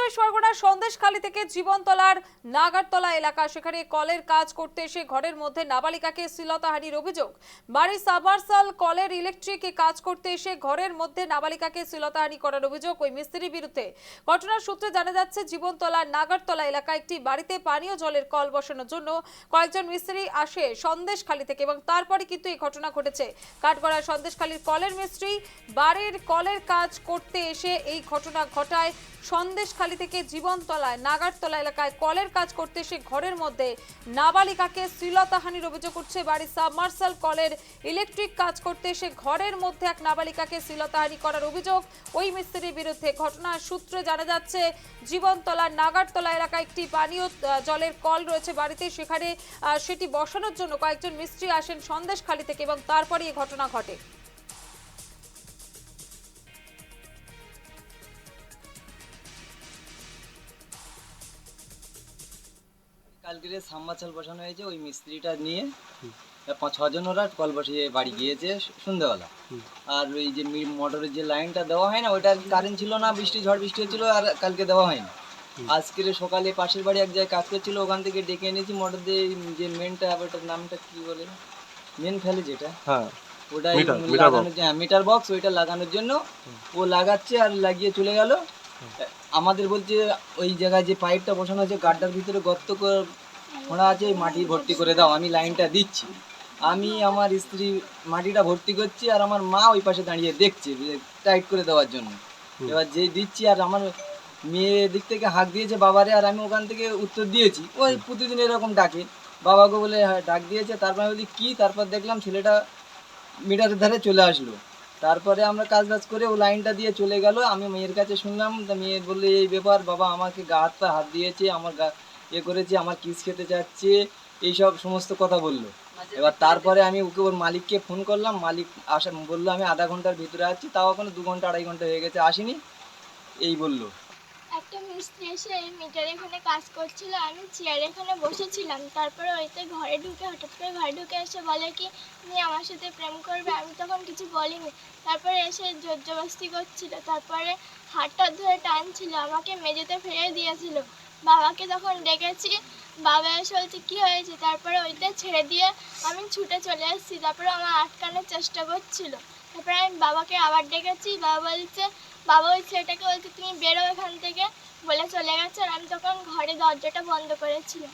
চব্বিশ পরগনার সন্দেশখালী থেকে জীবনতলার নাগারতলা এলাকা, সেখানে কলের কাজ করতে এসে ঘরের মধ্যে নাবালিকাকে শ্লীলতাহানির অভিযোগ। বাড়ির সাবমার্সাল কলের ইলেকট্রিকে কাজ করতে এসে ঘরের মধ্যে নাবালিকাকে শ্লীলতাহানি করার অভিযোগ ওই মিস্ত্রির বিরুদ্ধে। ঘটনার সূত্রে জানা যাচ্ছে, জীবনতলার নাগারতলা এলাকায় একটি বাড়িতে পানীয় জলের কল বসানোর জন্য কয়েকজন মিস্ত্রি আসে সন্দেশখালী থেকে, এবং তারপরে কিন্তু এই ঘটনা ঘটেছে। কাঠগড়ায় সন্দেশখালীর কলের মিস্ত্রি বাড়ির কলের কাজ করতে এসে এই ঘটনা ঘটায়। সন্দেশখালী থেকে জীবনতলায় নাগারতলা এলাকায় কলের কাজ করতে এসে ঘরের মধ্যে নাবালিকাকে শ্লীলতাহানির অভিযোগ উঠছে। বাড়ির সাবমার্সাল কলের ইলেকট্রিক কাজ করতে এসে ঘরের মধ্যে এক নাবালিকাকে শ্লীলতাহানি করার অভিযোগ ওই মিস্ত্রির বিরুদ্ধে। ঘটনার সূত্রে জানা যাচ্ছে, জীবনতলার নাগারতলা এলাকায় একটি পানীয় জলের কল রয়েছে বাড়িতে, সেখানে সেটি বসানোর জন্য কয়েকজন মিস্ত্রি আসেন সন্দেশখালী থেকে, এবং তারপরে এই ঘটনা ঘটে। কালকে সাবমার্সাল বসানো হয়েছে, ওই মিস্ত্রিটা নিয়ে 5-6 জন ওরা কল বসিয়ে বাড়ি গিয়েছে সন্ধ্যেবেলা। আর ওই যে মোটরের যে লাইনটা দেওয়া হয় না, ওইটা কারেন্ট ছিল না, ঝড় বৃষ্টি হচ্ছিল, আর কালকে দেওয়া হয়নি। আজকের সকালে পাশের বাড়ি এক জায়গায় কাজ করছিল, ওখান থেকে ডেকে এনেছি মোটর দিয়ে, যে মেনটা, ওটার নামটা কি বলে, মেন ফেলে যেটা, হ্যাঁ ওটাই লাগানোর, মিটার বক্স, ওইটা লাগানোর জন্য ও লাগাচ্ছে আর লাগিয়ে চলে গেল। আমাদের বলছে ওই জায়গায় যে পাইপটা বসানো আছে, গাড্ডার ভিতরে গর্ত খোঁড়া আছে, মাটি ভর্তি করে দাও, আমি লাইনটা দিচ্ছি। আমি আমার স্ত্রী মাটিটা ভর্তি করছি, আর আমার মা ওই পাশে দাঁড়িয়ে দেখছে টাইট করে দেওয়ার জন্য। এবার যে দিচ্ছি, আর আমার মেয়ের দিক থেকে হাঁক দিয়েছে বাবারে, আর আমি ওখান থেকে উত্তর দিয়েছি, ওই প্রতিদিন এরকম ডাকে বাবাকে বলে ডাক দিয়েছে। তারপরে বলি কি, তারপর দেখলাম ছেলেটা মিটারের ধারে চলে আসলো। তারপরে আমরা কাজ করে ও লাইনটা দিয়ে চলে গেল। আমি মেয়ের কাছে শুনলাম, তা মেয়ে বললে এই ব্যাপার, বাবা আমাকে গা হাত পা হাত দিয়েছে, আমার গা করেছে, আমার কিস খেতে চাচ্ছে, এইসব সমস্ত কথা বললো। এবার তারপরে আমি ওকে, ওর মালিককে ফোন করলাম, মালিক আসা বললো আমি আধা ঘন্টার ভিতরে আছি, তাও ওখানে 2 ঘন্টা 2.5 ঘন্টা হয়ে গেছে আসেনি, এই বললো। একটা মিস্ত্রি এসে মিটার এখানে কাজ করছিল, আমি চেয়ারে এখানে বসেছিলাম। তারপরে ওইতে ঘরে ঢুকে, হঠাৎ করে ঘরে ঢুকে এসে বলে কি তুমি আমার সাথে প্রেম করবে। আমি তখন কিছু বলিনি। তারপরে এসে জোর জবরদস্তি করছিল, তারপরে হাতটা ধরে টানছিল, আমাকে মেঝেতে ফেলে দিয়েছিল। বাবাকে তখন ডেকেছি, বাবা এসে বলছে কী হয়েছে। তারপরে ওইটা ছেড়ে দিয়ে আমি ছুটে চলে এসেছি। তারপরে আমার আটকানোর চেষ্টা করছিল। তারপরে আমি বাবাকে আবার ডেকেছি, বাবা ওই ছেলেটাকে বলছে তুমি বেরো এখান থেকে বলে চলে গেছে। আর আমি তখন ঘরে দরজাটা বন্ধ করেছিলাম।